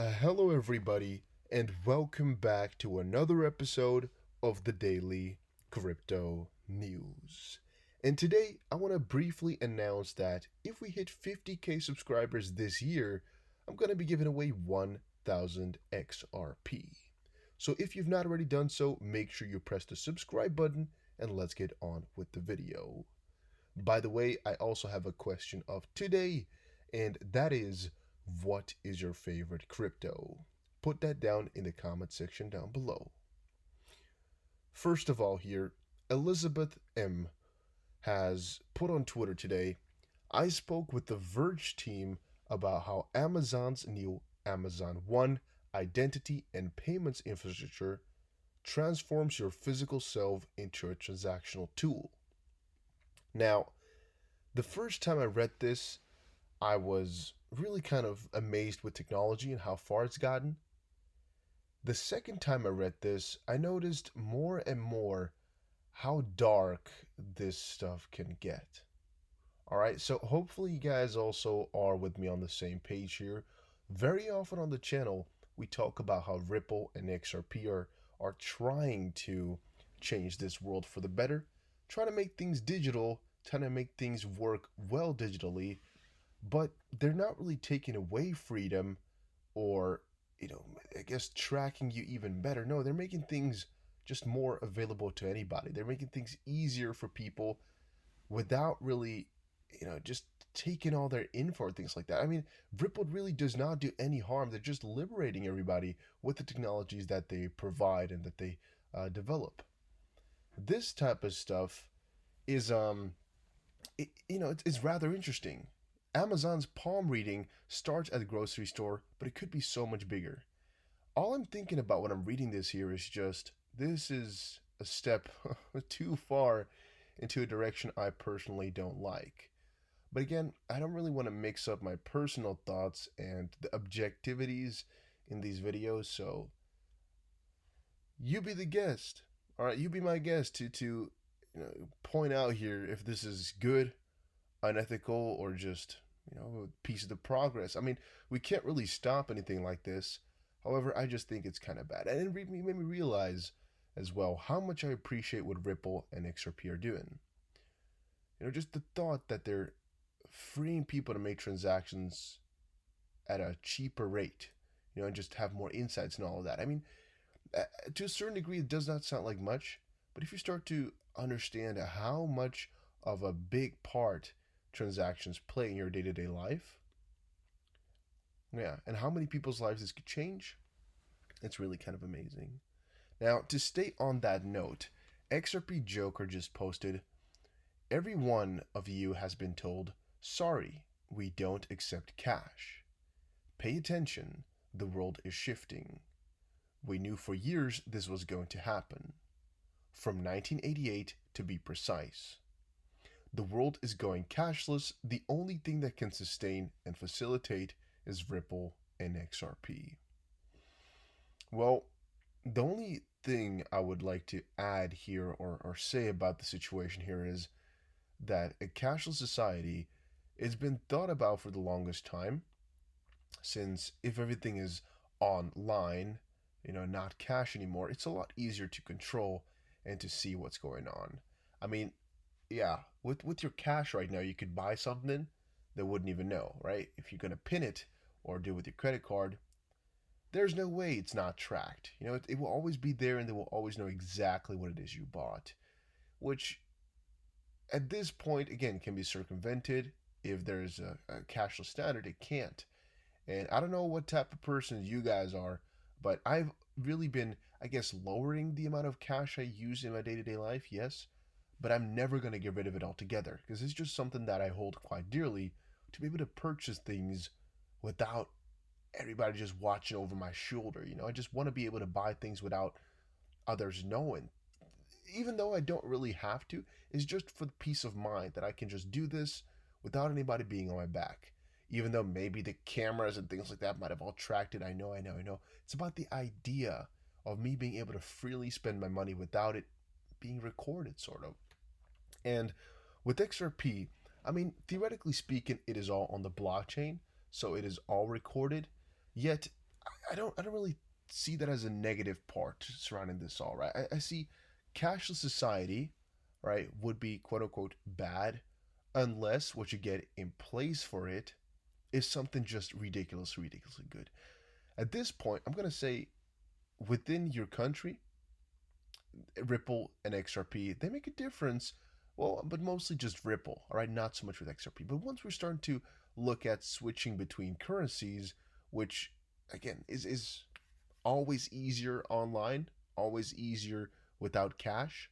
Hello, everybody, and welcome back to another episode of the Daily Crypto News. And today, I want to briefly announce that if we hit 50k subscribers this year, I'm going to be giving away 1000 XRP. So if you've not already done so, make sure you press the subscribe button and let's get on with the video. By the way, I also have a question of today, and that is, what is your favorite crypto? Put that down in the comment section down below. First of all, here, Elizabeth M. has put on Twitter today, I spoke with the Verge team about how Amazon's new Amazon One identity and payments infrastructure transforms your physical self into a transactional tool. Now, the first time I read this, I was really kind of amazed with technology and how far it's gotten. The second time I read this, I noticed more and more how dark this stuff can get. Alright, so hopefully you guys also are with me on the same page here. Very often on the channel, we talk about how Ripple and XRP are trying to change this world for the better, trying to make things digital, trying to make things work well digitally, but they're not really taking away freedom or, I guess tracking you even better. No, they're making things just more available to anybody. They're making things easier for people without really, just taking all their info and things like that. I mean, Ripple really does not do any harm. They're just liberating everybody with the technologies that they provide and that they develop. This type of stuff is it's rather interesting. Amazon's palm reading starts at the grocery store, but it could be so much bigger. All I'm thinking about when I'm reading this here is just this is a step too far into a direction I personally don't like. But again, I don't really want to mix up my personal thoughts and the objectivities in these videos, so you be the guest. All right, you be my guest to point out here if this is good, unethical, or just a piece of the progress. I mean, we can't really stop anything like this. However, I just think it's kind of bad, and it made me realize as well how much I appreciate what Ripple and XRP are doing. Just the thought that they're freeing people to make transactions at a cheaper rate, and just have more insights and all of that. I mean, to a certain degree, it does not sound like much, but if you start to understand how much of a big part transactions play in your day-to-day life, yeah, and how many people's lives this could change, it's really kind of amazing. Now, to stay on that note, XRP Joker just posted, every one of you has been told, sorry, we don't accept cash. Pay attention, the world is shifting. We knew for years this was going to happen. From 1988 to be precise. The world is going cashless. The only thing that can sustain and facilitate is Ripple and XRP. Well, the only thing I would like to add here or say about the situation here is that a cashless society has been thought about for the longest time, since if everything is online, not cash anymore, it's a lot easier to control and to see what's going on. I mean, yeah, with your cash right now, you could buy something they wouldn't even know, right? If you're gonna pin it or do it with your credit card, there's no way it's not tracked. It will always be there, and they will always know exactly what it is you bought, which at this point again can be circumvented. If there's a cashless standard, it can't. And I don't know what type of person you guys are, but I've really been, I guess, lowering the amount of cash I use in my day-to-day life, yes, but I'm never going to get rid of it altogether because it's just something that I hold quite dearly, to be able to purchase things without everybody just watching over my shoulder. I just want to be able to buy things without others knowing. Even though I don't really have to, it's just for the peace of mind that I can just do this without anybody being on my back. Even though maybe the cameras and things like that might have all tracked it. I know. It's about the idea of me being able to freely spend my money without it being recorded, sort of. And with XRP, I mean, theoretically speaking, it is all on the blockchain, so it is all recorded. Yet, I don't really see that as a negative part surrounding this all, right? I see cashless society, right, would be quote unquote bad unless what you get in place for it is something just ridiculously good. At this point, I'm gonna say within your country, Ripple and XRP, they make a difference. Well, but mostly just Ripple, all right, not so much with XRP. But once we're starting to look at switching between currencies, which again is always easier online, always easier without cash.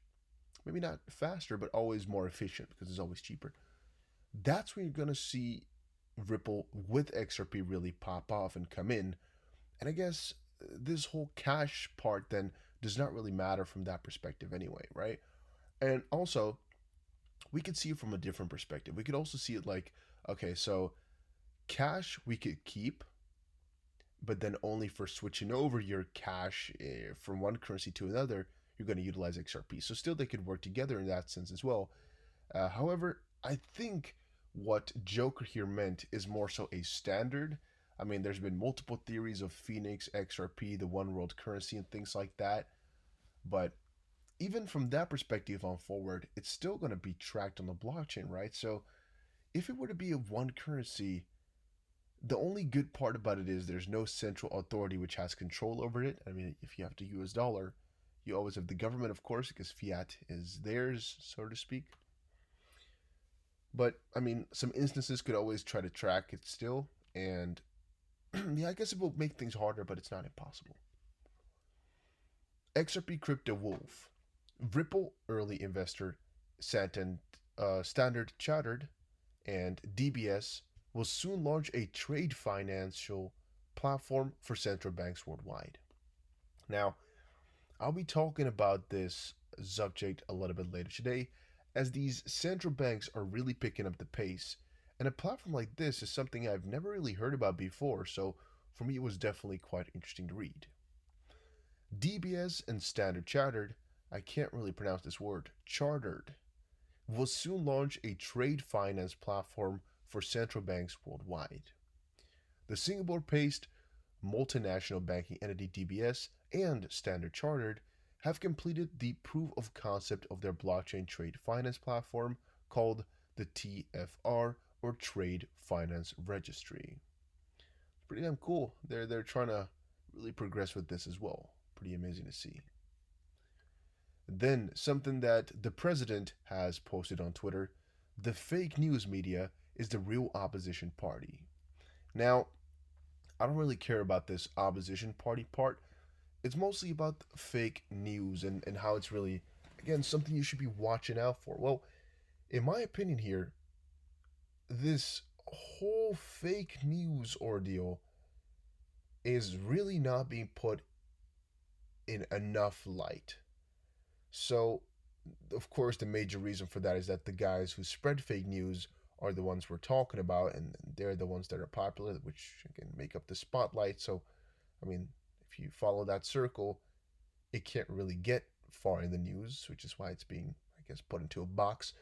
Maybe not faster, but always more efficient because it's always cheaper. That's when you're going to see Ripple with XRP really pop off and come in. And I guess this whole cash part then does not really matter from that perspective anyway, right? And also, we could see it from a different perspective. We could also see it like, okay, so cash we could keep, but then only for switching over your cash from one currency to another, you're going to utilize XRP. So still, they could work together in that sense as well. However, I think what Joker here meant is more so a standard. I mean, there's been multiple theories of Phoenix, XRP, the one world currency, and things like that. But even from that perspective on forward, it's still going to be tracked on the blockchain, right? So if it were to be a one currency, the only good part about it is there's no central authority which has control over it. I mean, if you have the US dollar, you always have the government, of course, because fiat is theirs, so to speak. But I mean, some instances could always try to track it still, and yeah, I guess it will make things harder, but it's not impossible. XRP Crypto Wolf, Ripple early investor, Standard Chartered, and DBS will soon launch a trade financial platform for central banks worldwide. Now, I'll be talking about this subject a little bit later today, as these central banks are really picking up the pace. And a platform like this is something I've never really heard about before, so for me it was definitely quite interesting to read. DBS and Standard Chartered, I can't really pronounce this word, chartered, will soon launch a trade finance platform for central banks worldwide. The Singapore based multinational banking entity DBS and Standard Chartered have completed the proof of concept of their blockchain trade finance platform called the TFR, or Trade Finance Registry. It's pretty damn cool. They're trying to really progress with this as well. Pretty amazing to see. Then something that the president has posted on Twitter: the fake news media is the real opposition party. Now, I don't really care about this opposition party part. It's mostly about fake news and how it's really, again, something you should be watching out for. Well, in my opinion here, this whole fake news ordeal is really not being put in enough light. So, of course, the major reason for that is that the guys who spread fake news are the ones we're talking about, and they're the ones that are popular, which again make up the spotlight. So, I mean, if you follow that circle, it can't really get far in the news, which is why it's being, I guess, put into a box.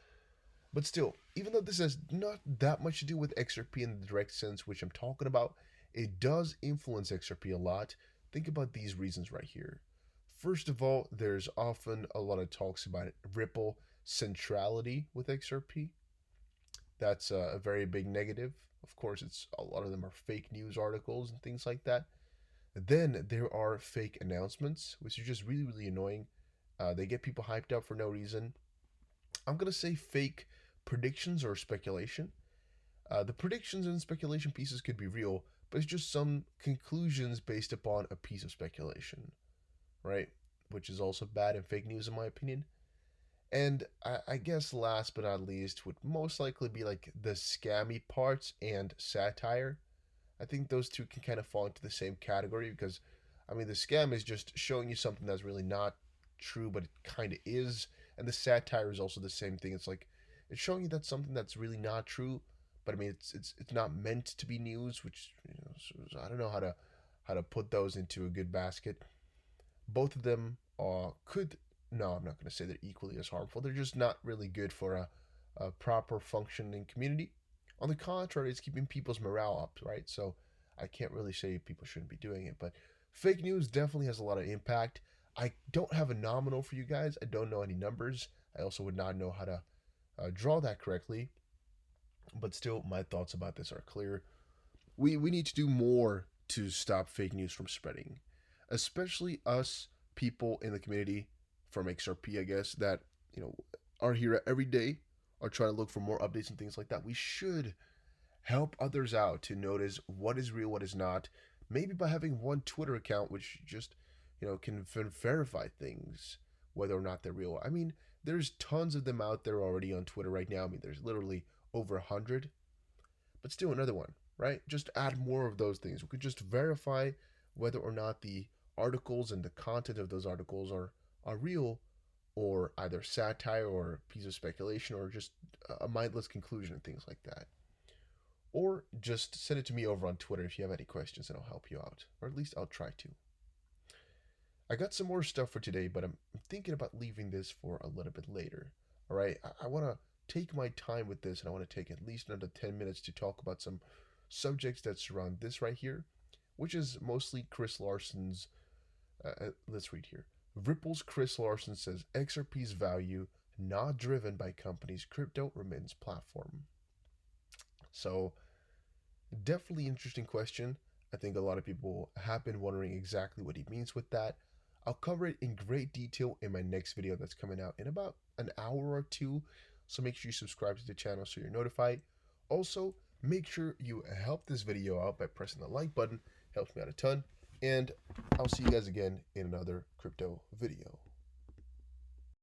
But still, even though this has not that much to do with XRP in the direct sense which I'm talking about, it does influence XRP a lot. Think about these reasons right here. First of all, there's often a lot of talks about Ripple centrality with XRP. That's a very big negative. Of course, it's a lot of them are fake news articles and things like that. Then there are fake announcements, which are just really annoying. They get people hyped up for no reason. I'm gonna say fake predictions or speculation. The predictions and speculation pieces could be real, but it's just some conclusions based upon a piece of speculation, right? Which is also bad and fake news, in my opinion. And I guess last but not least would most likely be like the scammy parts and satire. I think those two can kind of fall into the same category because, I mean, the scam is just showing you something that's really not true, but it kind of is. And the satire is also the same thing. It's like it's showing you that something that's really not true, but I mean, it's not meant to be news, which so I don't know how to put those into a good basket. Both of them could, no, I'm not going to say they're equally as harmful. They're just not really good for a proper functioning community. On the contrary, it's keeping people's morale up, right? So I can't really say people shouldn't be doing it, but fake news definitely has a lot of impact. I don't have a nominal for you guys. I don't know any numbers. I also would not know how to draw that correctly, but still, my thoughts about this are clear. We need to do more to stop fake news from spreading, especially us people in the community from XRP, I guess, that you know are here every day, are trying to look for more updates and things like that. We should help others out to notice what is real, what is not. Maybe by having one Twitter account which just can verify things whether or not they're real. I mean, there's tons of them out there already on Twitter right now. I mean, there's literally over 100, but still another one, right? Just add more of those things. We could just verify whether or not the articles and the content of those articles are real, or either satire or a piece of speculation or just a mindless conclusion and things like that. Or just send it to me over on Twitter if you have any questions and I'll help you out. Or at least I'll try to. I got some more stuff for today, but I'm thinking about leaving this for a little bit later. All right, I want to take my time with this and I want to take at least another 10 minutes to talk about some subjects that surround this right here, which is mostly Chris Larson's. Let's read here. Ripple's Chris Larson says XRP's value not driven by company's crypto remittance platform. So, definitely interesting question. I think a lot of people have been wondering exactly what he means with that. I'll cover it in great detail in my next video that's coming out in about an hour or two. So make sure you subscribe to the channel so you're notified. Also, make sure you help this video out by pressing the like button. Helps me out a ton. And I'll see you guys again in another crypto video.